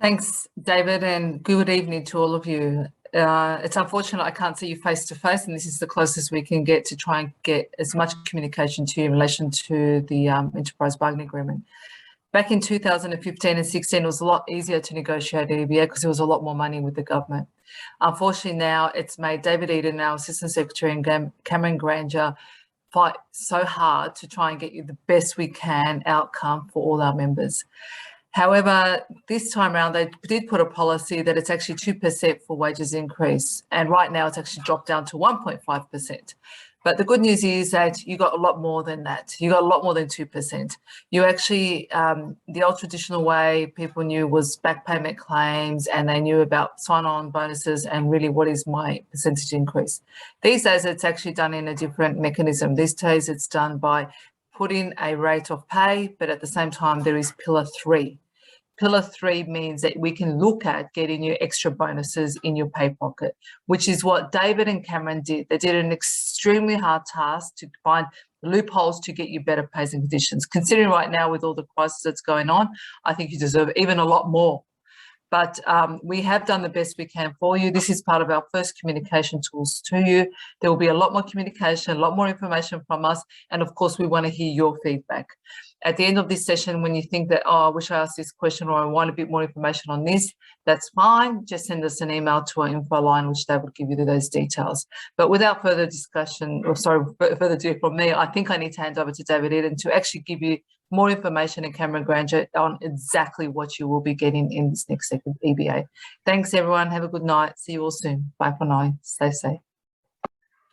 Thanks, David, and good evening to all of you. It's unfortunate I can't see you face to face, and this is the closest we can get to try and get as much communication to you in relation to the Enterprise Bargaining Agreement. Back in 2015 and 16, it was a lot easier to negotiate EBA because there was a lot more money with the government. Unfortunately, now it's made David Eden, our Assistant Secretary, and Cameron Granger fight so hard to try and get you the best we can outcome for all our members. However, this time around, they did put a policy that it's actually 2% for wages increase. And right now it's actually dropped down to 1.5%. But the good news is that you got a lot more than that. You got a lot more than 2%. You actually, the old traditional way people knew was back payment claims, and they knew about sign-on bonuses and really what is my percentage increase. These days, it's actually done in a different mechanism. These days, it's done by putting a rate of pay, but at the same time, there is Pillar 3. Pillar 3 means that we can look at getting you extra bonuses in your pay pocket, which is what David and Cameron did. They did an extremely hard task to find loopholes to get you better pays and conditions. Considering right now with all the crisis that's going on, I think you deserve even a lot more. But we have done the best we can for you. This is part of our first communication tools to you. There will be a lot more communication, a lot more information from us. And of course, we want to hear your feedback. At the end of this session, when you think that, oh, I wish I asked this question or I want a bit more information on this, that's fine. Just send us an email to our info line, which they will give you those details. But without further discussion, or sorry, further ado from me, I think I need to hand over to David Eden to actually give you more information and Cameron Granger on exactly what you will be getting in this next second EBA. Thanks, everyone. Have a good night. See you all soon. Bye for now. Stay safe.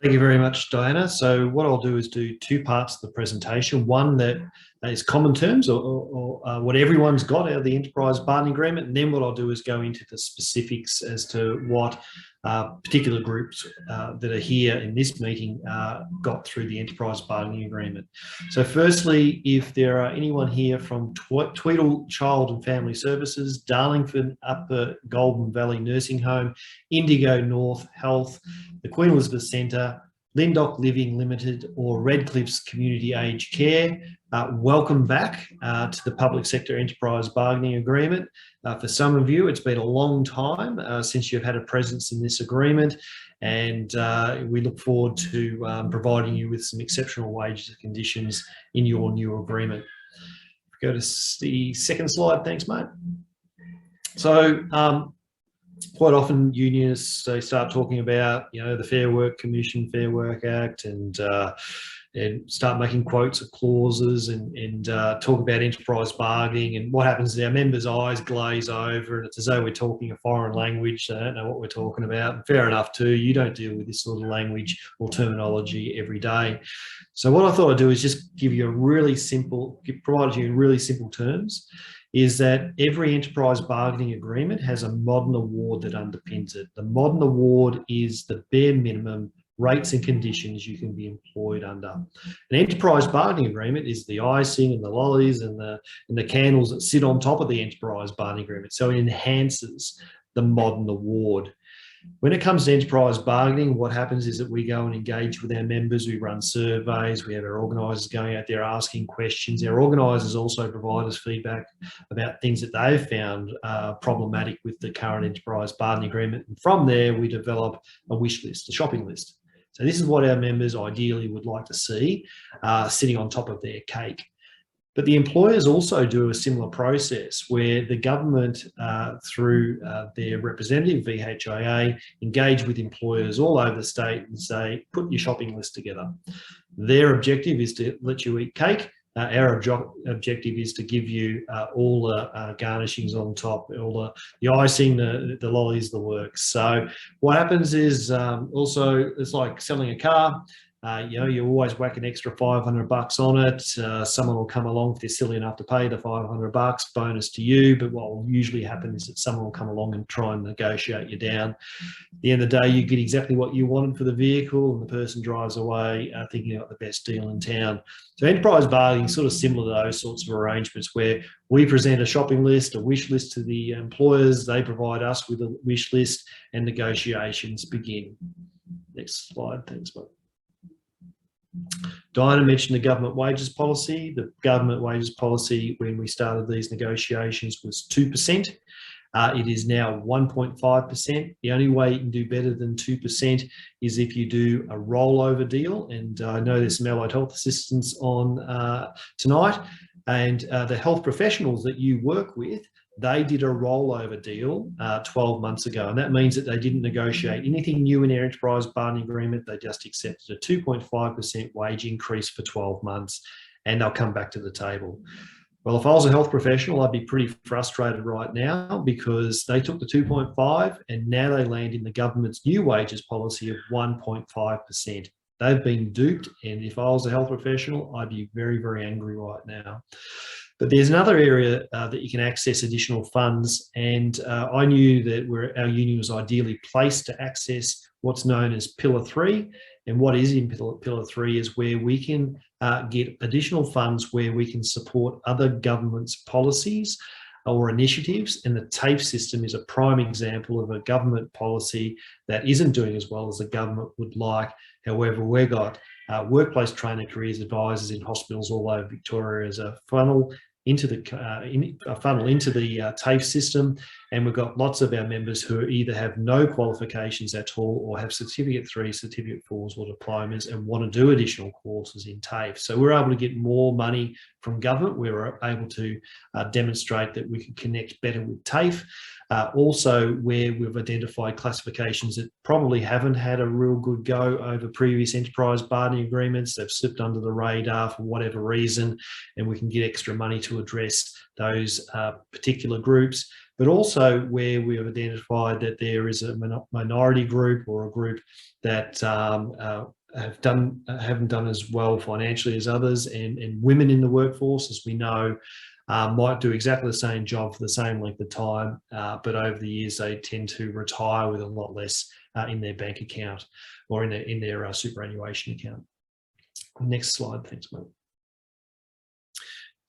Thank you very much, Diana. So what I'll do is do two parts of the presentation. One that is common terms or what everyone's got out of the Enterprise Bargaining Agreement. And then what I'll do is go into the specifics as to what particular groups that are here in this meeting got through the Enterprise Bargaining Agreement. So firstly, if there are anyone here from Tweedle Child and Family Services, Darlington Upper Golden Valley Nursing Home, Indigo North Health, the Queen Elizabeth Centre, Lindock Living Limited, or Redcliffe's Community Aged Care, welcome back to the Public Sector Enterprise Bargaining Agreement. For some of you, it's been a long time since you've had a presence in this agreement, and we look forward to providing you with some exceptional wages and conditions in your new agreement. Go to the second slide. Thanks, mate. So, quite often unionists, they start talking about, you know, the Fair Work Commission, Fair Work Act, and start making quotes of clauses and talk about enterprise bargaining. And what happens is our members' eyes glaze over and it's as though we're talking a foreign language. They don't know what we're talking about. And fair enough too, you don't deal with this sort of language or terminology every day. So what I thought I'd do is just give you a really simple, provide you in really simple terms, is that every enterprise bargaining agreement has a modern award that underpins it. The modern award is the bare minimum rates and conditions you can be employed under. An enterprise bargaining agreement is the icing and the lollies and the candles that sit on top of the enterprise bargaining agreement. So it enhances the modern award. When it comes to enterprise bargaining, what happens is that we go and engage with our members, we run surveys, we have our organisers going out there asking questions. Our organisers also provide us feedback about things that they've found problematic with the current enterprise bargaining agreement. And from there, we develop a wish list, a shopping list. So this is what our members ideally would like to see sitting on top of their cake. But the employers also do a similar process where the government, through their representative, VHIA, engage with employers all over the state and say, put your shopping list together. Their objective is to let you eat cake. Our objective is to give you all the garnishings on top, all the icing, the lollies, the works. So what happens is also, it's like selling a car. You know, you always whack an extra $500 on it. Someone will come along if they're silly enough to pay the $500, bonus to you. But what will usually happen is that someone will come along and try and negotiate you down. At the end of the day, you get exactly what you wanted for the vehicle, and the person drives away thinking about the best deal in town. So enterprise bargaining is sort of similar to those sorts of arrangements where we present a shopping list, a wish list to the employers. They provide us with a wish list, and negotiations begin. Next slide, thanks, mate. Diana mentioned the government wages policy. The government wages policy when we started these negotiations was 2%. It is now 1.5%. The only way you can do better than 2% is if you do a rollover deal. And I know there's some allied health assistants on tonight, and the health professionals that you work with, they did a rollover deal 12 months ago. And that means that they didn't negotiate anything new in their enterprise bargaining agreement. They just accepted a 2.5% wage increase for 12 months, and they'll come back to the table. Well, if I was a health professional, I'd be pretty frustrated right now, because they took the 2.5 and now they land in the government's new wages policy of 1.5%. They've been duped, and if I was a health professional, I'd be very, very angry right now. But there's another area that you can access additional funds, and I knew that our union was ideally placed to access what's known as Pillar 3. And what is in Pillar 3 is where we can get additional funds where we can support other governments' policies or initiatives. And the TAFE system is a prime example of a government policy that isn't doing as well as the government would like. However, we've got workplace trainer careers advisors in hospitals all over Victoria as a funnel into the TAFE system, and we've got lots of our members who either have no qualifications at all or have Certificate 3, Certificate 4s or diplomas and want to do additional courses in TAFE. So we're able to get more money from government. We're able to demonstrate that we can connect better with TAFE. Also, where we've identified classifications that probably haven't had a real good go over previous enterprise bargaining agreements, they've slipped under the radar for whatever reason, and we can get extra money to address those particular groups. But also where we have identified that there is a minority group or a group that haven't done as well financially as others, and women in the workforce, as we know, might do exactly the same job for the same length of time, but over the years they tend to retire with a lot less in their bank account or in their superannuation account. Next slide, thanks, mate.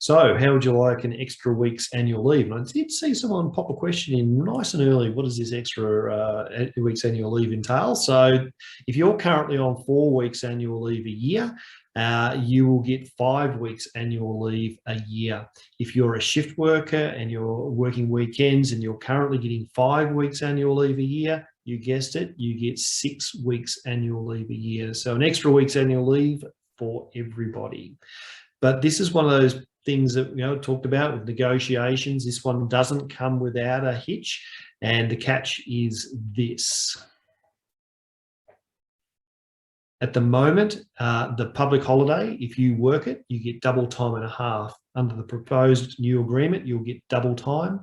So how would you like an extra week's annual leave? And I did see someone pop a question in nice and early. What does this extra week's annual leave entail? So if you're currently on 4 weeks annual leave a year, you will get 5 weeks annual leave a year. If you're a shift worker and you're working weekends and you're currently getting 5 weeks annual leave a year, you guessed it, you get 6 weeks annual leave a year. So an extra week's annual leave for everybody. But this is one of those things that talked about with negotiations. This one doesn't come without a hitch, and the catch is this. At the moment, the public holiday, if you work it, you get double time and a half. Under the proposed new agreement, you'll get double time.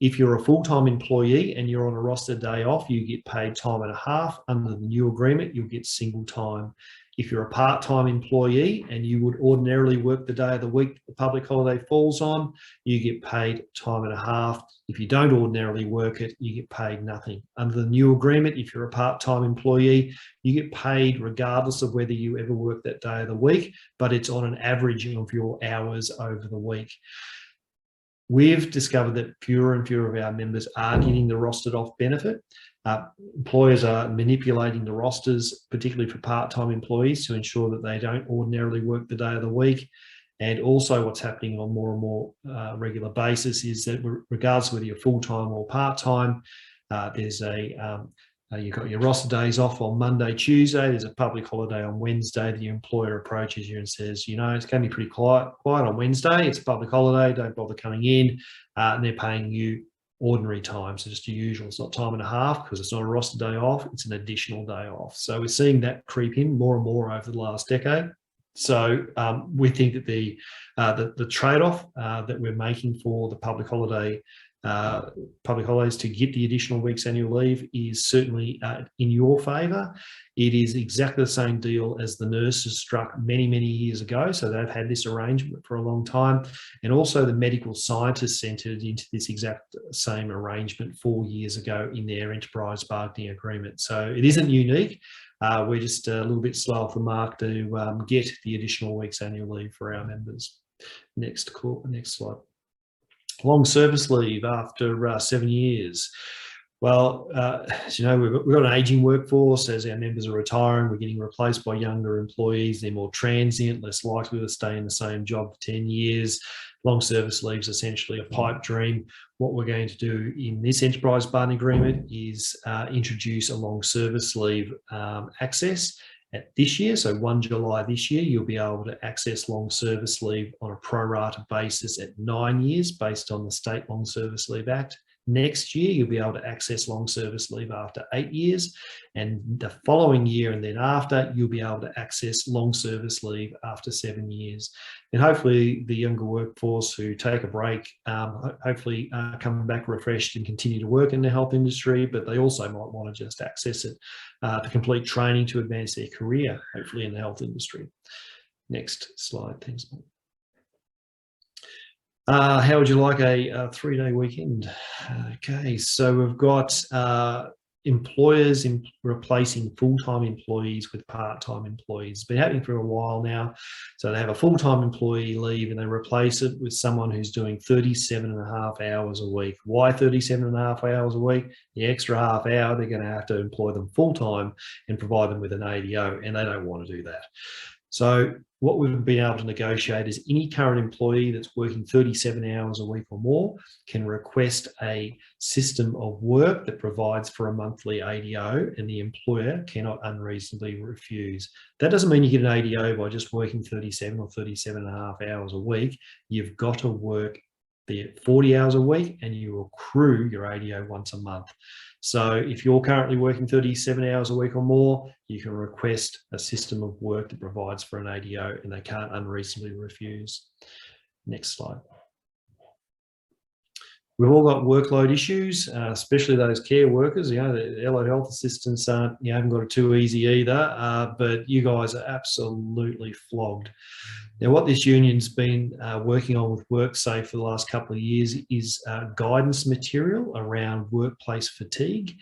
If you're a full-time employee and you're on a roster day off, you get paid time and a half. Under the new agreement, you'll get single time. If you're a part-time employee and you would ordinarily work the day of the week the public holiday falls on, you get paid time and a half. If you don't ordinarily work it, you get paid nothing. Under the new agreement, if you're a part-time employee, you get paid regardless of whether you ever work that day of the week, but it's on an averaging of your hours over the week. We've discovered that fewer and fewer of our members are getting the rostered off benefit. Employers are manipulating the rosters, particularly for part-time employees, to ensure that they don't ordinarily work the day of the week. And also what's happening on more and more regular basis is that regardless of whether you're full-time or part-time, there's you've got your roster days off on Monday, Tuesday, there's a public holiday on Wednesday. The employer approaches you and says, it's going to be pretty quiet on Wednesday. It's a public holiday, don't bother coming in. And they're paying you ordinary time, so just your usual. It's not time and a half because it's not a roster day off, it's an additional day off. So we're seeing that creep in more and more over the last decade. So we think that the trade-off that we're making for the public holidays to get the additional week's annual leave is certainly in your favour. It is exactly the same deal as the nurses struck many, many years ago. So they've had this arrangement for a long time. And also the medical scientists entered into this exact same arrangement 4 years ago in their enterprise bargaining agreement. So it isn't unique. We're just a little bit slow off the mark to get the additional week's annual leave for our members. Next slide. Long service leave after 7 years. Well, as you know, we've got an ageing workforce. As our members are retiring, we're getting replaced by younger employees. They're more transient, less likely to stay in the same job for 10 years. Long service leave is essentially a pipe dream. What we're going to do in this enterprise bargaining agreement is introduce a long service leave access at this year. So 1 July this year, you'll be able to access long service leave on a pro rata basis at 9 years based on the State Long Service Leave Act. Next year, you'll be able to access long service leave after 8 years. And the following year and then after, you'll be able to access long service leave after 7 years. And hopefully the younger workforce who take a break, hopefully come back refreshed and continue to work in the health industry, but they also might want to just access it to complete training to advance their career, hopefully in the health industry. Next slide, thanks, mate. How would you like a 3-day weekend? Okay, so we've got employers replacing full-time employees with part-time employees. It's been happening for a while now. So they have a full-time employee leave and they replace it with someone who's doing 37.5 hours a week. Why 37.5 hours a week? The extra half hour, they're going to have to employ them full-time and provide them with an ADO, and they don't want to do that. So what we've been able to negotiate is any current employee that's working 37 hours a week or more can request a system of work that provides for a monthly ADO, and the employer cannot unreasonably refuse. That doesn't mean you get an ADO by just working 37 or 37.5 hours a week. You've got to work the 40 hours a week and you accrue your ADO once a month. So if you're currently working 37 hours a week or more, you can request a system of work that provides for an ADO and they can't unreasonably refuse. Next slide. We've all got workload issues, especially those care workers. You know, the allied health assistants aren't, you haven't got it too easy either, but you guys are absolutely flogged. Now, what this union's been working on with WorkSafe for the last couple of years is guidance material around workplace fatigue.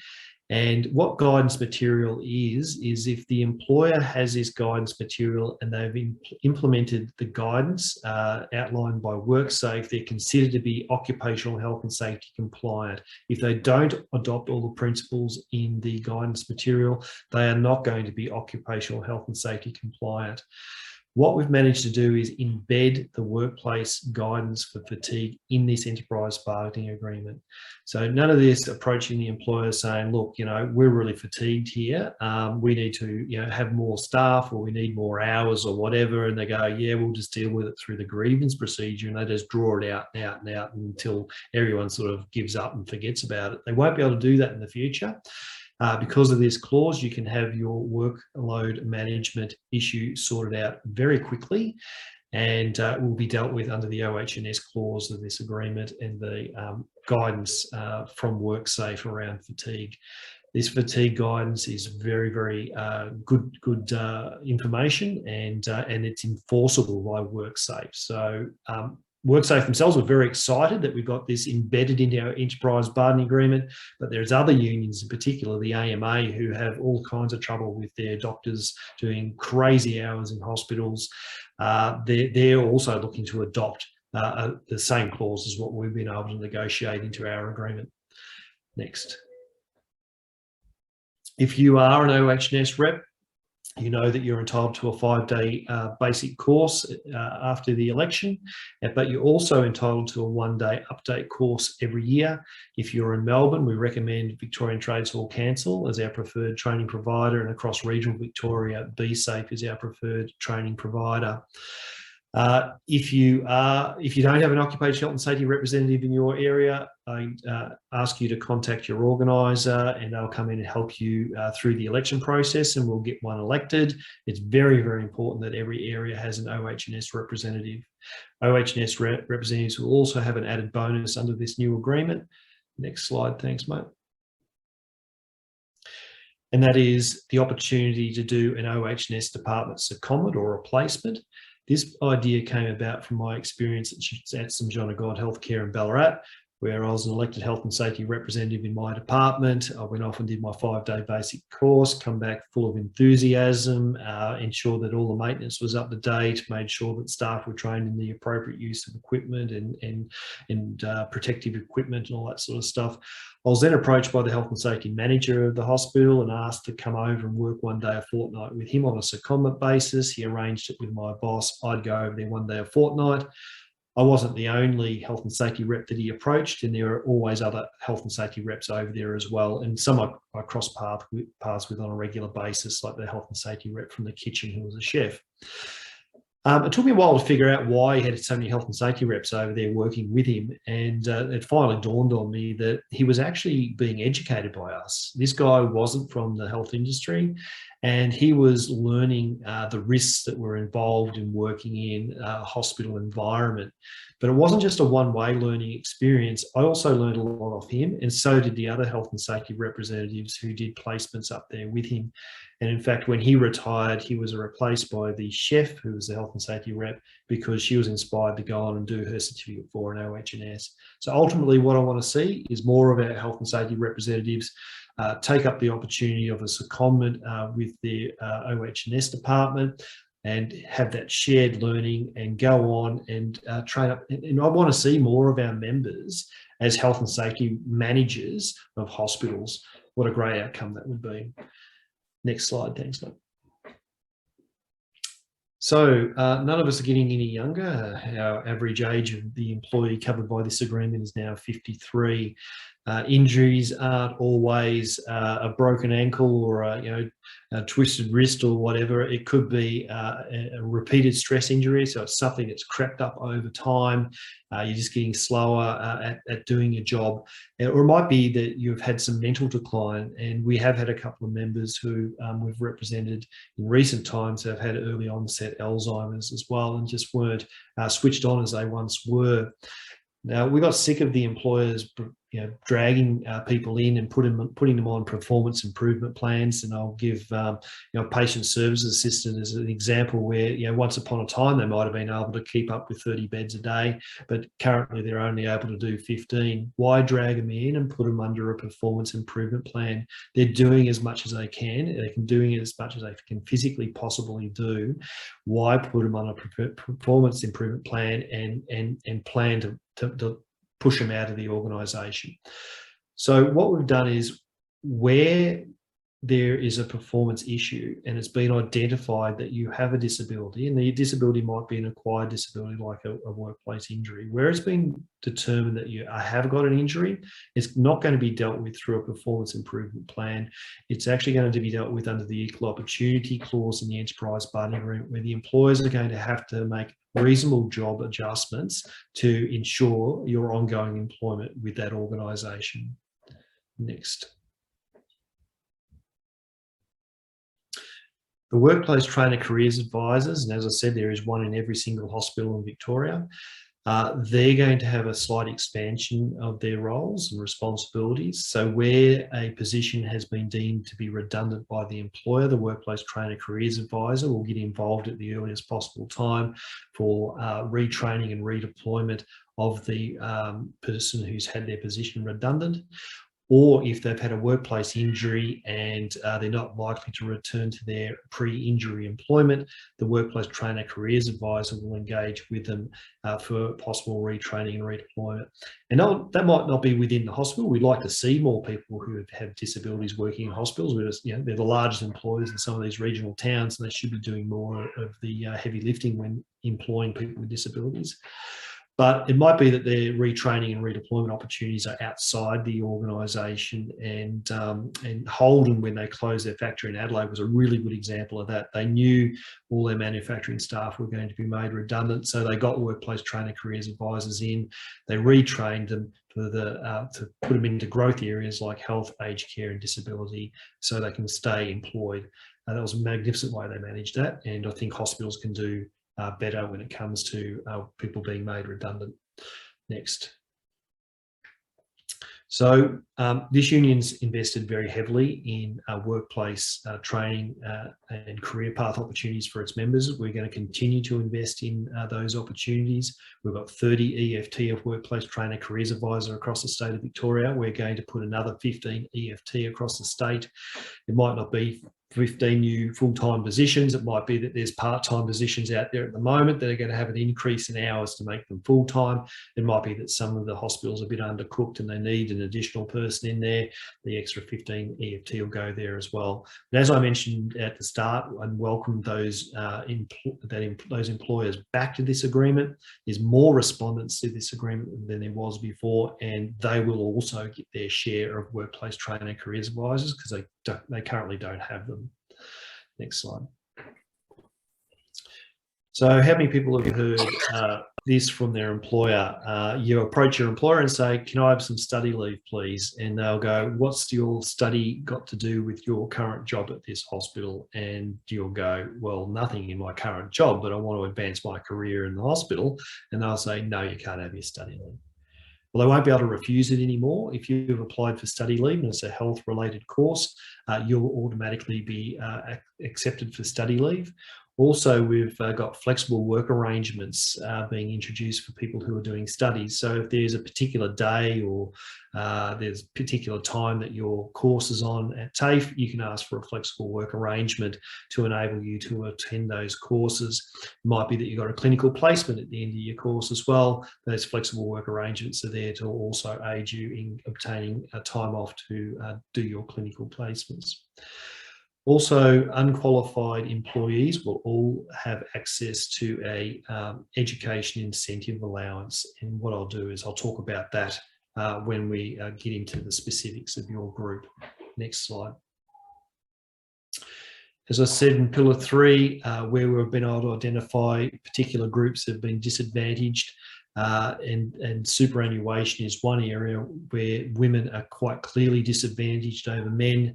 And what guidance material is if the employer has this guidance material and they've implemented the guidance outlined by WorkSafe, they're considered to be occupational health and safety compliant. If they don't adopt all the principles in the guidance material, they are not going to be occupational health and safety compliant. What we've managed to do is embed the workplace guidance for fatigue in this enterprise bargaining agreement. So none of this approaching the employer saying, look, you know, we're really fatigued here. We need to, you know, have more staff, or we need more hours or whatever. And they go, yeah, we'll just deal with it through the grievance procedure. And they just draw it out and out and out until everyone sort of gives up and forgets about it. They won't be able to do that in the future. Because of this clause, you can have your workload management issue sorted out very quickly, and will be dealt with under the OH&S clause of this agreement and the guidance from WorkSafe around fatigue. This fatigue guidance is very, very good information, and it's enforceable by WorkSafe. So WorkSafe themselves were very excited that we've got this embedded into our enterprise bargaining agreement, but there's other unions, in particular the AMA, who have all kinds of trouble with their doctors doing crazy hours in hospitals. They're also looking to adopt the same clause as what we've been able to negotiate into our agreement. Next. If you are an OH&S rep, you know that you're entitled to a 5-day basic course after the election, but you're also entitled to a 1-day update course every year. If you're in Melbourne, we recommend Victorian Trades Hall Council as our preferred training provider, and across regional Victoria, BSafe is our preferred training provider. If you don't have an occupational health and safety representative in your area, I ask you to contact your organiser and they'll come in and help you through the election process, and we'll get one elected. It's very, very important that every area has an OH&S representative. OH&S representatives will also have an added bonus under this new agreement. Next slide, thanks, mate. And that is the opportunity to do an OH&S department secondment or replacement. This idea came about from my experience at St John of God Healthcare in Ballarat, where I was an elected health and safety representative in my department. I went off and did my 5-day basic course, come back full of enthusiasm, ensured that all the maintenance was up to date, made sure that staff were trained in the appropriate use of equipment and protective equipment and all that sort of stuff. I was then approached by the health and safety manager of the hospital and asked to come over and work 1 day a fortnight with him on a secondment basis. He arranged it with my boss. I'd go over there 1 day a fortnight. I wasn't the only health and safety rep that he approached, and there are always other health and safety reps over there as well. And some I cross paths with on a regular basis, like the health and safety rep from the kitchen who was a chef. It took me a while to figure out why he had so many health and safety reps over there working with him. And it finally dawned on me that he was actually being educated by us. This guy wasn't from the health industry, and he was learning the risks that were involved in working in a hospital environment. But it wasn't just a one-way learning experience. I also learned a lot off him, and so did the other health and safety representatives who did placements up there with him. And in fact, when he retired, he was replaced by the chef, who was the health and safety rep, because she was inspired to go on and do her certificate for an OH&S. So ultimately, what I want to see is more of our health and safety representatives take up the opportunity of a secondment with the OH&S department and have that shared learning and go on and train up. And I want to see more of our members as health and safety managers of hospitals. What a great outcome that would be. Next slide, thanks, mate. So none of us are getting any younger. Our average age of the employee covered by this agreement is now 53. Injuries aren't always a broken ankle or a twisted wrist or whatever. It could be a repeated stress injury, so it's something that's crept up over time. You're just getting slower at doing your job. Or it might be that you've had some mental decline, and we have had a couple of members who we've represented in recent times have had early onset Alzheimer's as well and just weren't switched on as they once were. Now, we got sick of the employers dragging people in and putting them on performance improvement plans. And I'll give patient services assistant as an example where once upon a time they might have been able to keep up with 30 beds a day, but currently they're only able to do 15. Why drag them in and put them under a performance improvement plan? They're doing as much as they can. They can doing it as much as they can physically possibly do. Why put them on a performance improvement plan and plan to push them out of the organisation? So what we've done is, where there is a performance issue and it's been identified that you have a disability, and the disability might be an acquired disability like a workplace injury, where it's been determined that you have got an injury, it's not going to be dealt with through a performance improvement plan. It's actually going to be dealt with under the equal opportunity clause in the enterprise bargaining agreement, where the employers are going to have to make reasonable job adjustments to ensure your ongoing employment with that organisation. Next. The Workplace Trainer Careers Advisors, and as I said, there is one in every single hospital in Victoria. They're going to have a slight expansion of their roles and responsibilities. So where a position has been deemed to be redundant by the employer, the Workplace Trainer Careers Advisor will get involved at the earliest possible time for retraining and redeployment of the person who's had their position redundant. Or if they've had a workplace injury and they're not likely to return to their pre-injury employment, the Workplace Trainer Careers Advisor will engage with them for possible retraining and redeployment. And that might not be within the hospital. We'd like to see more people who have disabilities working in hospitals. They're the largest employers in some of these regional towns, and they should be doing more of the heavy lifting when employing people with disabilities. But it might be that their retraining and redeployment opportunities are outside the organisation, and Holden, when they closed their factory in Adelaide, was a really good example of that. They knew all their manufacturing staff were going to be made redundant, so they got Workplace Trainer Careers Advisors in. They retrained them to put them into growth areas like health, aged care and disability, so they can stay employed. That was a magnificent way they managed that, and I think hospitals can do better when it comes to people being made redundant. Next. So this union's invested very heavily in workplace training and career path opportunities for its members. We're going to continue to invest in those opportunities. We've got 30 EFT of Workplace Trainer Careers Advisor across the state of Victoria. We're going to put another 15 EFT across the state. It might not be 15 new full-time positions. It might be that there's part-time positions out there at the moment that are going to have an increase in hours to make them full-time. It might be that some of the hospitals are a bit undercooked and they need an additional person in there. The extra 15 EFT will go there as well. And as I mentioned at the start, and welcome those those employers back to this agreement. There's more respondents to this agreement than there was before, and they will also get their share of workplace training and careers advisors because they currently don't have them. Next slide. So how many people have heard this from their employer? You approach your employer and say, can I have some study leave, please? And they'll go, what's your study got to do with your current job at this hospital? And you'll go, well, nothing in my current job, but I want to advance my career in the hospital. And they'll say, no, you can't have your study leave. Well, they won't be able to refuse it anymore. If you've applied for study leave and it's a health-related course, you'll automatically be accepted for study leave. Also, we've got flexible work arrangements being introduced for people who are doing studies. So if there's a particular day or there's a particular time that your course is on at TAFE, you can ask for a flexible work arrangement to enable you to attend those courses. It might be that you've got a clinical placement at the end of your course as well. Those flexible work arrangements are there to also aid you in obtaining time off to do your clinical placements. Also, unqualified employees will all have access to a education incentive allowance. And what I'll do is I'll talk about that when we get into the specifics of your group. Next slide. As I said in Pillar 3, where we've been able to identify particular groups that have been disadvantaged, and superannuation is one area where women are quite clearly disadvantaged over men.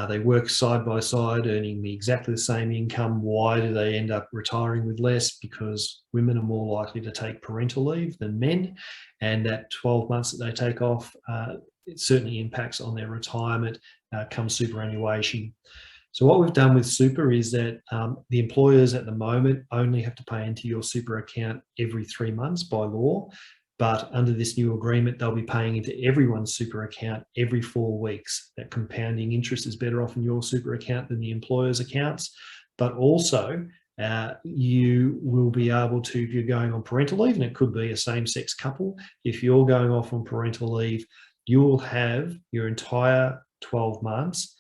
They work side by side, earning exactly the same income. Why do they end up retiring with less? Because women are more likely to take parental leave than men, and that 12 months that they take off, it certainly impacts on their retirement come superannuation. So what we've done with super is that the employers at the moment only have to pay into your super account every 3 months by law. But under this new agreement, they'll be paying into everyone's super account every 4 weeks. That compounding interest is better off in your super account than the employer's accounts. But also, you will be able to, if you're going on parental leave, and it could be a same-sex couple, if you're going off on parental leave, you will have your entire 12 months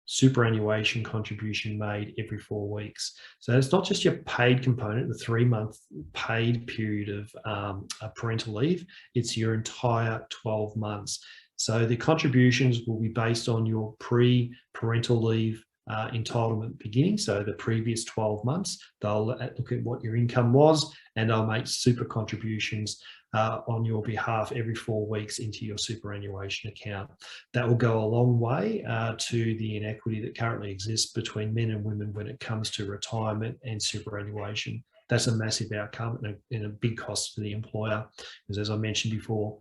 superannuation contribution made every 4 weeks. So it's not just your paid component, the 3-month paid period of parental leave, it's your entire 12 months. So the contributions will be based on your pre-parental leave entitlement beginning, so the previous 12 months. They'll look at what your income was and they'll make super contributions on your behalf every 4 weeks into your superannuation account. That will go a long way to the inequity that currently exists between men and women when it comes to retirement and superannuation. That's a massive outcome and a big cost for the employer, because as I mentioned before,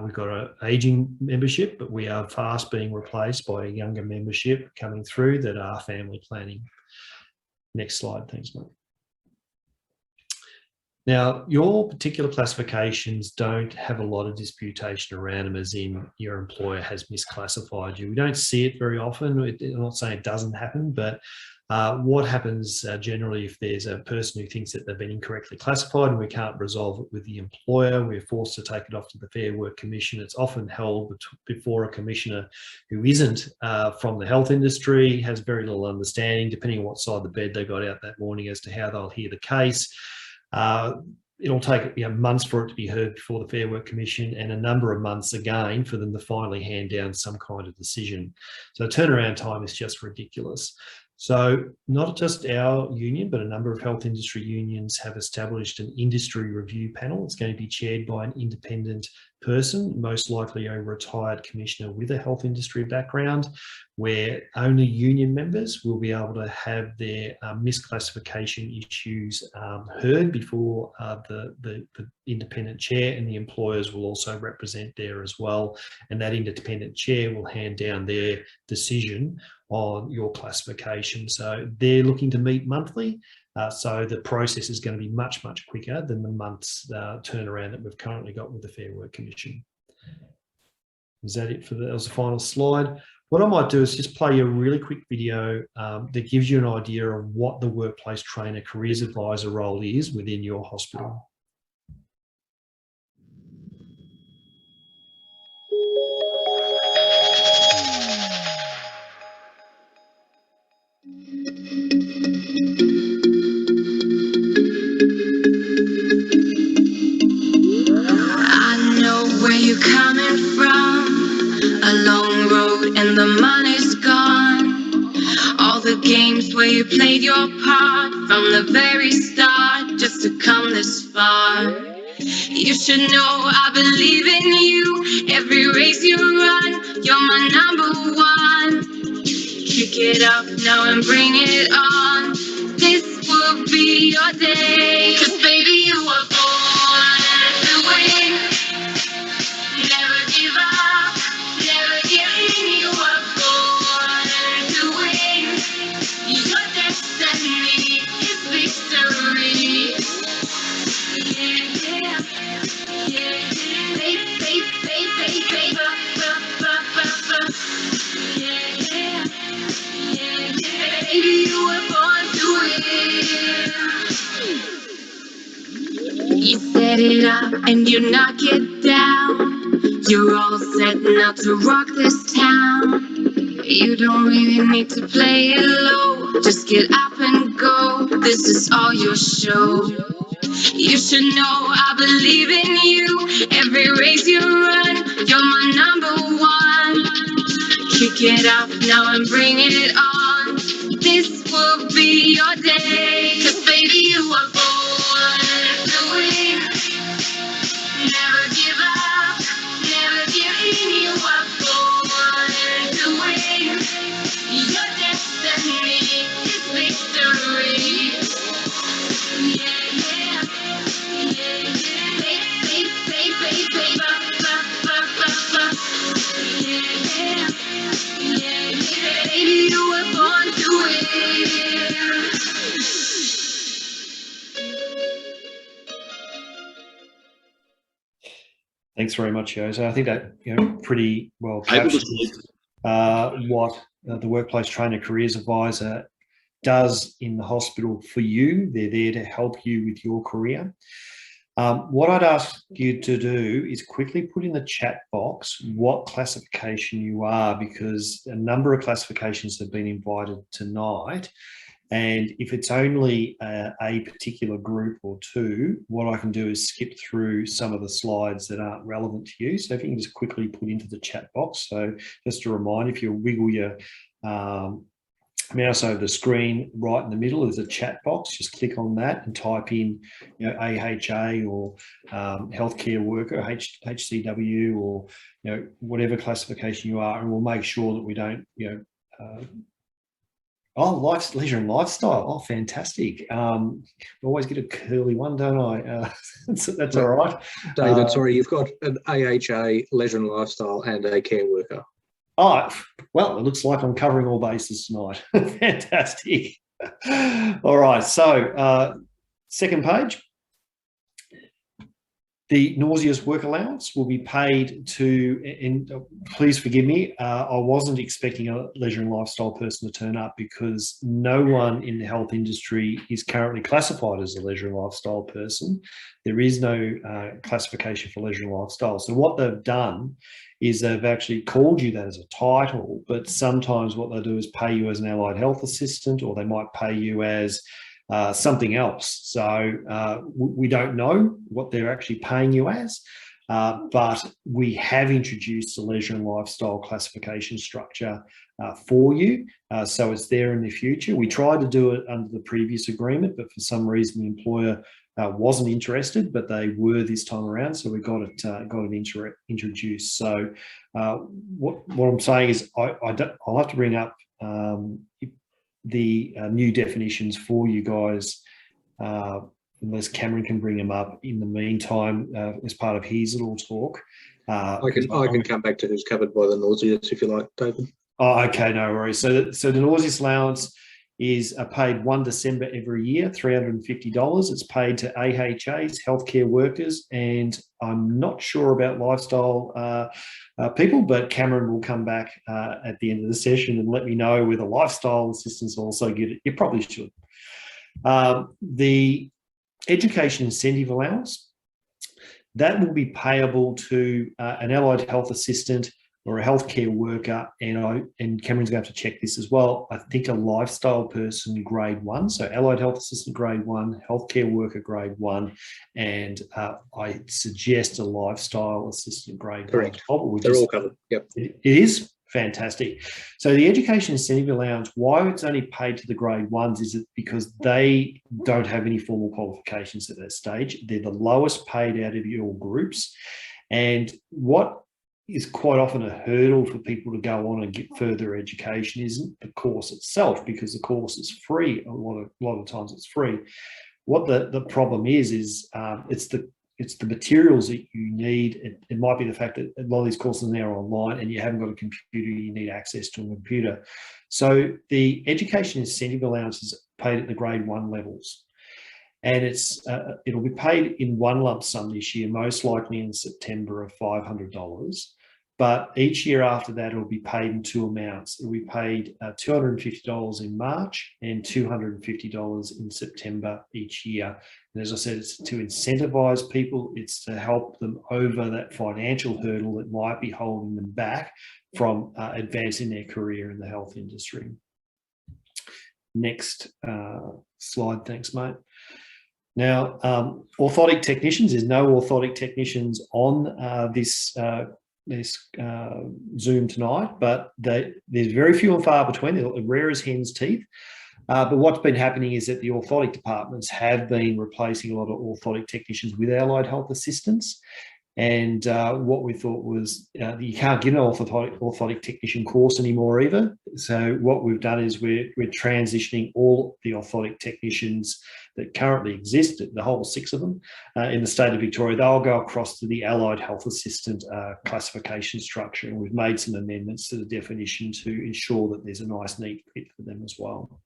we've got an aging membership, but we are fast being replaced by a younger membership coming through that are family planning. Next slide, thanks, Mike. Now, your particular classifications don't have a lot of disputation around them, as in your employer has misclassified you. We don't see it very often. I'm not saying it doesn't happen, but what happens generally if there's a person who thinks that they've been incorrectly classified and we can't resolve it with the employer, we're forced to take it off to the Fair Work Commission. It's often held before a commissioner who isn't from the health industry, has very little understanding, depending on what side of the bed they got out that morning as to how they'll hear the case. It'll take months for it to be heard before the Fair Work Commission, and a number of months again for them to finally hand down some kind of decision. So turnaround time is just ridiculous. So not just our union, but a number of health industry unions have established an industry review panel. It's going to be chaired by an independent person, most likely a retired commissioner with a health industry background, where only union members will be able to have their misclassification issues heard before the independent chair, and the employers will also represent there as well. And that independent chair will hand down their decision on your classification. So they're looking to meet monthly. So the process is going to be much, much quicker than the months turnaround that we've currently got with the Fair Work Commission. Is that it for that was the final slide? What I might do is just play you a really quick video that gives you an idea of what the workplace trainer careers advisor role is within your hospital. I know where you're coming from, a long road and the money's gone. All the games where you played your part from the very start just to come this far. You should know I believe in you. Every race you run, you're my number one. Kick it up now and bring it on. This will be your day. 'Cause baby, you were born to win. Never give up, never give in. You were born to win. Your destiny is victory. Yeah, yeah, yeah. Baby, you were born to win. You set it up and you knock it down. You're all set now to rock this town. You don't really need to play it low. Just get up and go. This is all your show. You should know I believe in you. Every race you run, you're my number one. Kick it up now and bring it on. This will be your day. 'Cause baby, you were born to win. Never give up, never give in. You were born to win. Your destiny is victory. Yeah, yeah, yeah, yeah. Baby, you were born to win. Thanks very much, Jose. I think that pretty well captures what the workplace trainer careers advisor does in the hospital for you. They're there to help you with your career. What I'd ask you to do is quickly put in the chat box what classification you are, because a number of classifications have been invited tonight. And if it's only a particular group or two, what I can do is skip through some of the slides that aren't relevant to you. So if you can just quickly put into the chat box. So just a reminder, if you wiggle your mouse over the screen, right in the middle is a chat box. Just click on that and type in, AHA or healthcare worker, HCW, or whatever classification you are, and we'll make sure that we don't, leisure and lifestyle. Oh, fantastic! I always get a curly one, don't I? That's all right. David, sorry, you've got an AHA, leisure and lifestyle, and a care worker. Oh, well, it looks like I'm covering all bases tonight. Fantastic. All right, so second page. The nauseous work allowance will be paid to, and please forgive me, I wasn't expecting a leisure and lifestyle person to turn up because no one in the health industry is currently classified as a leisure and lifestyle person. There is no classification for leisure and lifestyle. So what they've done is they've actually called you that as a title, but sometimes what they do is pay you as an allied health assistant, or they might pay you as something else. So we don't know what they're actually paying you as, but we have introduced the leisure and lifestyle classification structure for you. So it's there in the future. We tried to do it under the previous agreement, but for some reason the employer wasn't interested, but they were this time around. So we got it introduced. So what I'm saying is I'll have to bring up the new definitions for you guys, unless Cameron can bring them up in the meantime as part of his little talk. I can come back to who's covered by the nauseous if you like, David. Oh, okay, no worries. So the nauseous allowance is paid 1 December every year, $350. It's paid to AHAs, healthcare workers, and I'm not sure about lifestyle people, but Cameron will come back at the end of the session and let me know whether lifestyle assistants also get it. You probably should. The education incentive allowance, that will be payable to an allied health assistant or a healthcare worker, and Cameron's going to have to check this as well. I think a lifestyle person grade 1, so allied health assistant grade 1, healthcare worker grade 1, and I suggest a lifestyle assistant grade 1. Correct. They're all covered. Yep. It is fantastic. So the education incentive allowance, why it's only paid to the grade 1s is because they don't have any formal qualifications at that stage. They're the lowest paid out of your groups, and what is quite often a hurdle for people to go on and get further education isn't the course itself, because the course is free. A lot of times it's free. What the problem is it's the materials that you need. It might be the fact that a lot of these courses now are online and you haven't got a computer, you need access to a computer. So the education incentive allowance is paid at the grade 1 levels. And it'll be paid in one lump sum this year, most likely in September, of $500. But each year after that, it'll be paid in 2 amounts. It'll be paid $250 in March and $250 in September each year. And as I said, it's to incentivize people. It's to help them over that financial hurdle that might be holding them back from advancing their career in the health industry. Next slide. Thanks, mate. Now, orthotic technicians, there's no orthotic technicians on this Zoom tonight, but there's very few and far between. They're rare as hen's teeth. But what's been happening is that the orthotic departments have been replacing a lot of orthotic technicians with allied health assistants. And what we thought was you can't get an orthotic technician course anymore either. So what we've done is we're transitioning all the orthotic technicians that currently exist, the whole 6 of them, in the state of Victoria. They'll go across to the allied health assistant classification structure. And we've made some amendments to the definition to ensure that there's a nice, neat fit for them as well.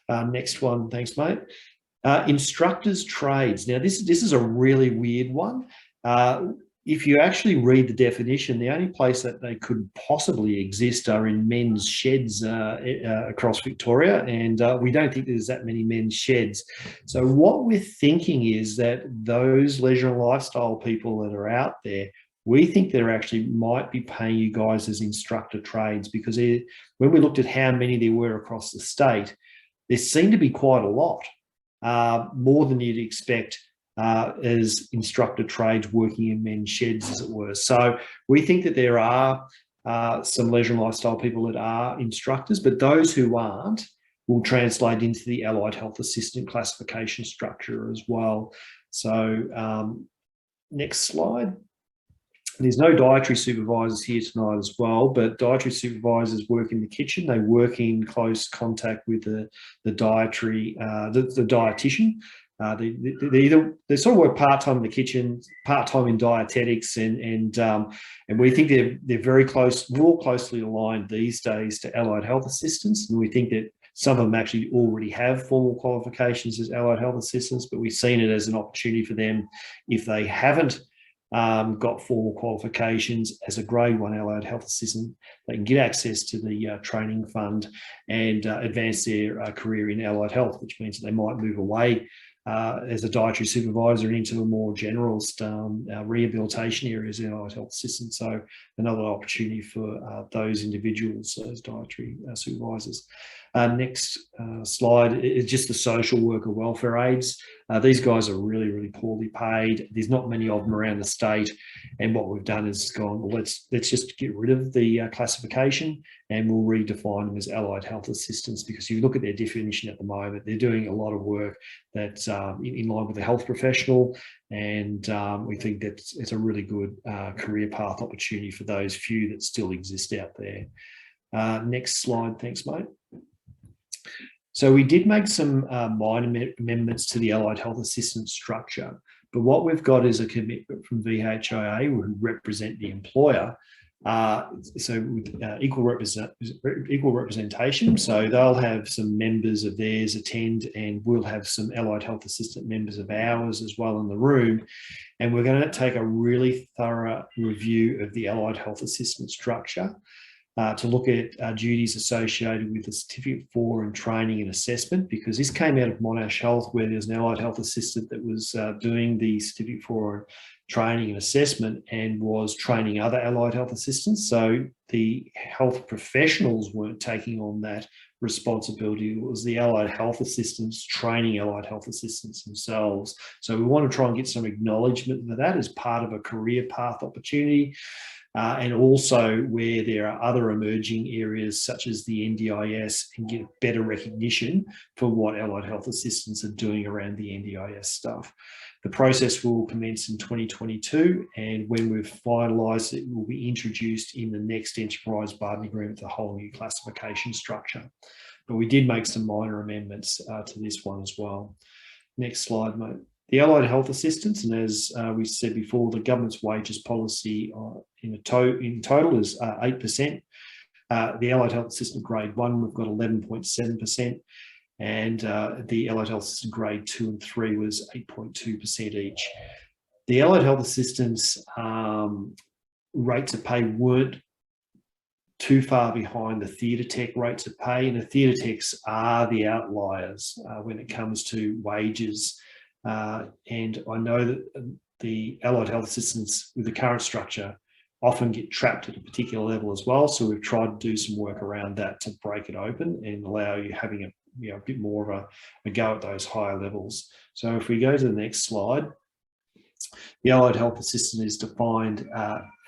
Next one. Thanks, mate. Instructors trades. Now, this is a really weird one. If you actually read the definition, the only place that they could possibly exist are in men's sheds across Victoria, and we don't think there's that many men's sheds. So what we're thinking is that those leisure and lifestyle people that are out there, we think they're actually might be paying you guys as instructor trades, because when we looked at how many there were across the state, there seemed to be quite a lot, more than you'd expect as instructor trades working in men's sheds, as it were. So we think that there are some leisure and lifestyle people that are instructors, but those who aren't will translate into the allied health assistant classification structure as well. So next slide. There's no dietary supervisors here tonight as well, but dietary supervisors work in the kitchen. They work in close contact with the dietitian. They sort of work part-time in the kitchen, part-time in dietetics, and we think they're very close, more closely aligned these days to allied health assistants. And we think that some of them actually already have formal qualifications as allied health assistants, but we've seen it as an opportunity for them, if they haven't got formal qualifications, as a grade 1 allied health assistant, they can get access to the training fund and advance their career in allied health, which means that they might move away as a dietary supervisor into a more generalist rehabilitation areas in allied health assistants. So another opportunity for those individuals, those dietary supervisors. Next slide is just the social worker welfare aides. These guys are really, really poorly paid. There's not many of them around the state. And what we've done is gone, well, let's just get rid of the classification, and we'll redefine them as allied health assistants, because if you look at their definition at the moment, they're doing a lot of work that's in line with a health professional. And we think that it's a really good career path opportunity for those few that still exist out there. Next slide. Thanks, mate. So we did make some minor amendments to the allied health assistant structure, but what we've got is a commitment from VHIA, who represent the employer, So with equal representation, so they'll have some members of theirs attend, and we'll have some allied health assistant members of ours as well in the room. And we're going to take a really thorough review of the allied health assistant structure to look at duties associated with the Certificate 4 and training and assessment, because this came out of Monash Health, where there's an allied health assistant that was doing the Certificate 4 training and assessment and was training other allied health assistants. So the health professionals weren't taking on that responsibility. It was the allied health assistants training allied health assistants themselves. So we want to try and get some acknowledgement of that as part of a career path opportunity. And also where there are other emerging areas such as the NDIS, and get better recognition for what allied health assistants are doing around the NDIS stuff. The process will commence in 2022, and when we've finalised it, will be introduced in the next enterprise bargaining agreement, the whole new classification structure. But we did make some minor amendments to this one as well. Next slide, mate. The allied health assistants, and as we said before, the government's wages policy in total is 8%. The allied health assistant grade 1, we've got 11.7%, and the allied health assistant grade 2 and 3 was 8.2% each. The allied health assistants rates of pay weren't too far behind the theatre tech rates of pay, and the theatre techs are the outliers when it comes to wages. And I know that the allied health assistants with the current structure often get trapped at a particular level as well. So we've tried to do some work around that to break it open and allow you having a bit more of a go at those higher levels. So if we go to the next slide, the allied health assistant is defined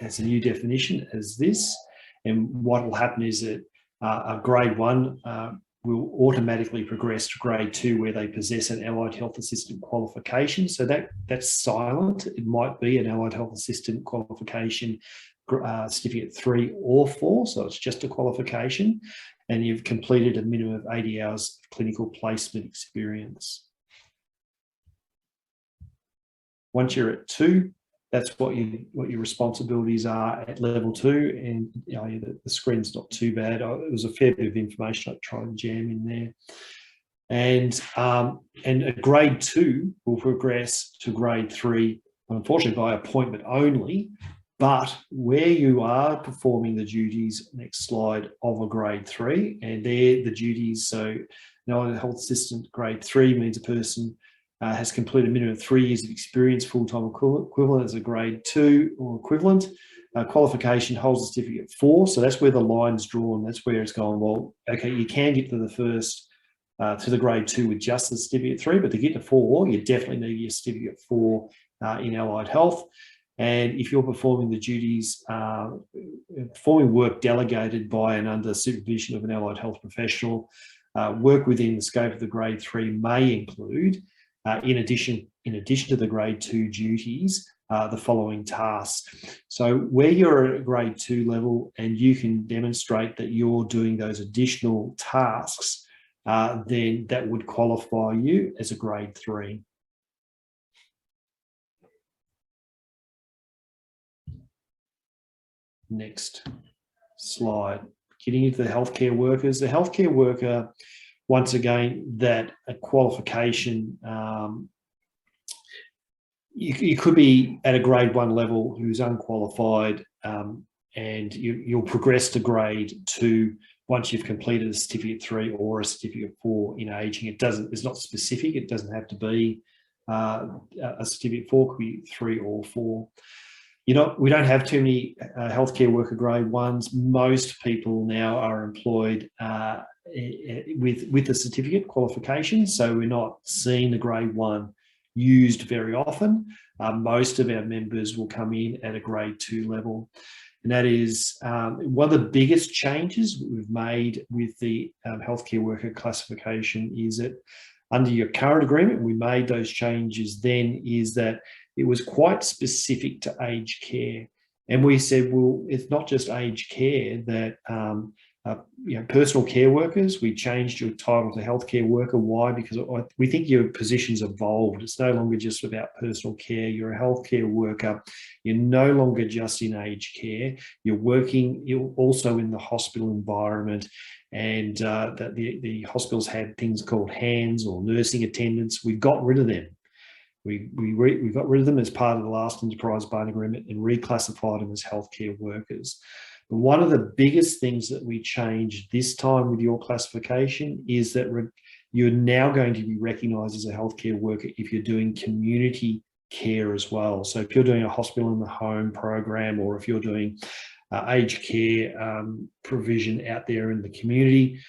as a new definition as this. And what will happen is that a grade 1 will automatically progress to grade 2, where they possess an allied health assistant qualification. So that's silent. It might be an allied health assistant qualification, certificate 3 or 4. So it's just a qualification, and you've completed a minimum of 80 hours of clinical placement experience. Once you're at 2, that's what your responsibilities are at level 2, and the screen's not too bad. It was a fair bit of information I tried to jam in there. And a grade 2 will progress to grade 3, unfortunately by appointment only, but where you are performing the duties, next slide, of a grade 3, and they're the duties. So now a health assistant grade 3 means a person has completed a minimum of 3 years of experience, full-time equivalent as a grade 2 or equivalent. Qualification holds a certificate 4. So that's where the line's drawn. That's where it's going, well, okay, you can get to the first, to the grade 2 with just the certificate 3, but to get to 4, you definitely need your certificate 4 in allied health. And if you're performing the duties, performing work delegated by and under supervision of an allied health professional, work within the scope of the grade 3 may include, in addition to the grade 2 duties, the following tasks. So where you're at a grade 2 level and you can demonstrate that you're doing those additional tasks, then that would qualify you as a grade 3. Next slide. Getting into the healthcare workers. The healthcare worker, once again, that a qualification, you could be at a grade 1 level who's unqualified, and you'll progress to grade 2 once you've completed a certificate 3 or a certificate 4 in aging. It's not specific. It doesn't have to be a certificate 4, could be 3 or 4. We don't have too many healthcare worker grade 1s. Most people now are employed with a certificate qualification, so we're not seeing the grade 1 used very often. Most of our members will come in at a grade 2 level, and that is one of the biggest changes we've made with the healthcare worker classification is that under your current agreement, we made those changes then, is that it was quite specific to aged care. And we said, well, it's not just aged care, that personal care workers, we changed your title to healthcare worker. Why? Because we think your position's evolved. It's no longer just about personal care. You're a healthcare worker You're no longer just in aged care. You're also in the hospital environment, and that the hospitals had things called hands or nursing attendants. We got rid of them. We got rid of them as part of the last enterprise bargaining agreement and reclassified them as healthcare workers. But one of the biggest things that we changed this time with your classification is that you're now going to be recognised as a healthcare worker if you're doing community care as well. So if you're doing a hospital in the home program, or if you're doing aged care provision out there in the community.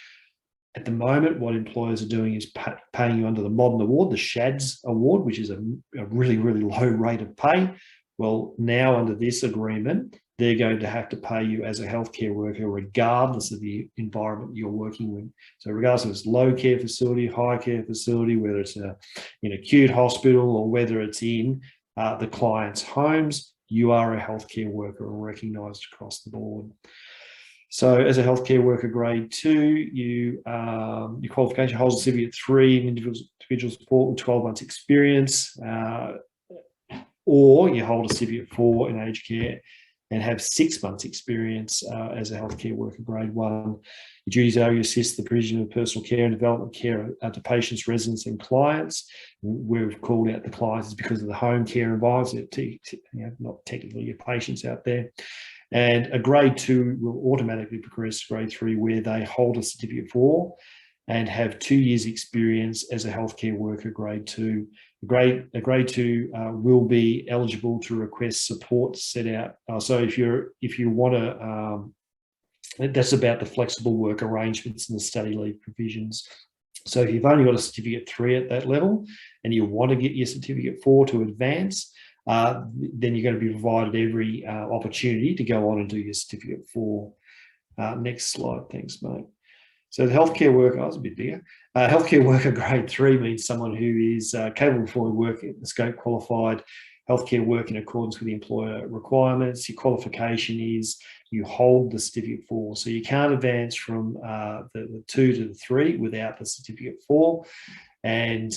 At the moment, what employers are doing is paying you under the modern award, the SHADS award, which is a really, really low rate of pay. Well, now under this agreement, they're going to have to pay you as a healthcare worker regardless of the environment you're working with. So regardless if it's low care facility, high care facility, whether it's in acute hospital or whether it's in the client's homes, you are a healthcare worker and recognised across the board. So as a healthcare worker grade 2, your qualification holds a certificate 3 in individual support with 12 months experience, or you hold a certificate 4 in aged care and have 6 months experience as a healthcare worker grade 1. Your duties are you assist the provision of personal care and development care to patients, residents and clients. We've called out the clients because of the home care environment, not technically your patients out there. And a grade 2 will automatically progress to grade 3 where they hold a certificate 4 and have 2 years experience as a healthcare worker grade 2. A grade 2 will be eligible to request support set out. So if you want to, that's about the flexible work arrangements and the study leave provisions. So if you've only got a certificate 3 at that level and you want to get your certificate 4 to advance, then you're going to be provided every opportunity to go on and do your certificate 4. Next slide, thanks, mate. So the healthcare worker, that's a bit bigger. Healthcare worker grade 3 means someone who is capable of performing work in the scope qualified healthcare work in accordance with the employer requirements. Your qualification is you hold the certificate 4. So you can't advance from the 2 to the 3 without the certificate 4. And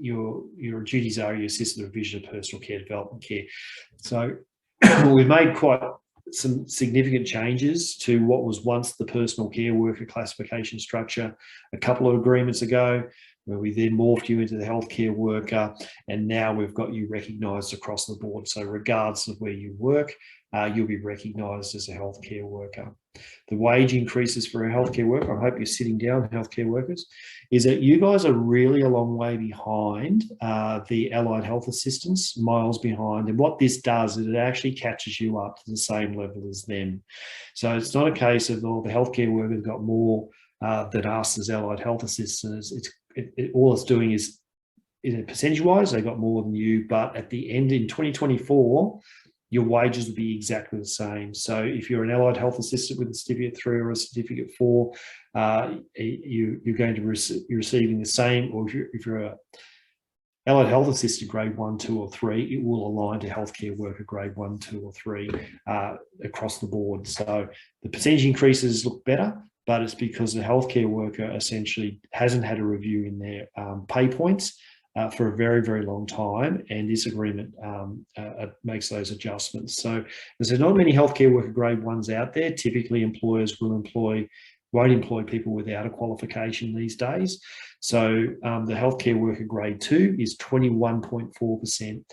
your duties are you assist the provision of personal care, development care. So we've made quite some significant changes to what was once the personal care worker classification structure a couple of agreements ago, where we then morphed you into the healthcare worker, and now we've got you recognised across the board. So regardless of where you work, you'll be recognised as a healthcare worker. The wage increases for a healthcare worker, I hope you're sitting down, healthcare workers, is that you guys are really a long way behind the allied health assistants, miles behind. And what this does is it actually catches you up to the same level as them. So it's not a case of, the healthcare workers got more than us as allied health assistants. All it's doing is percentage-wise, they got more than you, but at the end in 2024, your wages will be exactly the same. So if you're an allied health assistant with a certificate 3 or a certificate 4, you're going to be receiving the same, or if you're a allied health assistant grade 1, 2 or 3, it will align to healthcare worker grade 1, 2 or 3 across the board. So the percentage increases look better, but it's because the healthcare worker essentially hasn't had a review in their pay points for a very, very long time, and this agreement makes those adjustments. So there's not many healthcare worker grade 1s out there. Typically employers won't employ people without a qualification these days. So the healthcare worker grade 2 is 21.4%.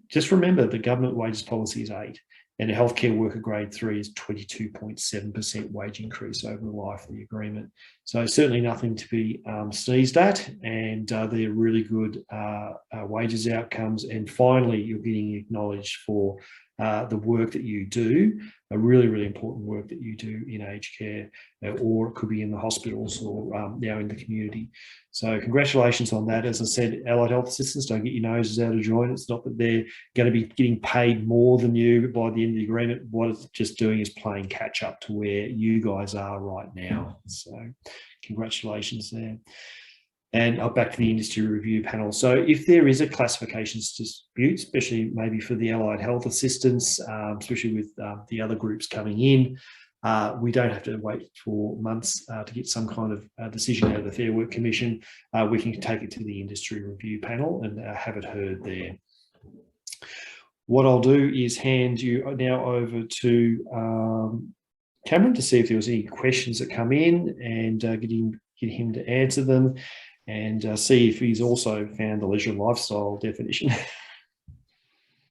Just remember the government wages policy is 8%. And a healthcare worker grade 3 is 22.7% wage increase over the life of the agreement. So certainly nothing to be sneezed at, and they're really good wages outcomes. And finally, you're getting acknowledged for the work that you do, a really, really important work that you do in aged care, or it could be in the hospitals or now in the community. So congratulations on that. As I said, allied health assistants, don't get your noses out of joint. It's not that they're going to be getting paid more than you by the end of the agreement. What it's just doing is playing catch up to where you guys are right now. So congratulations there. And back to the industry review panel. So if there is a classifications dispute, especially maybe for the allied health assistants, especially with the other groups coming in, we don't have to wait for months to get some kind of decision out of the Fair Work Commission. We can take it to the industry review panel and have it heard there. What I'll do is hand you now over to Cameron to see if there was any questions that come in, and get him to answer them, and see if he's also found the leisure lifestyle definition.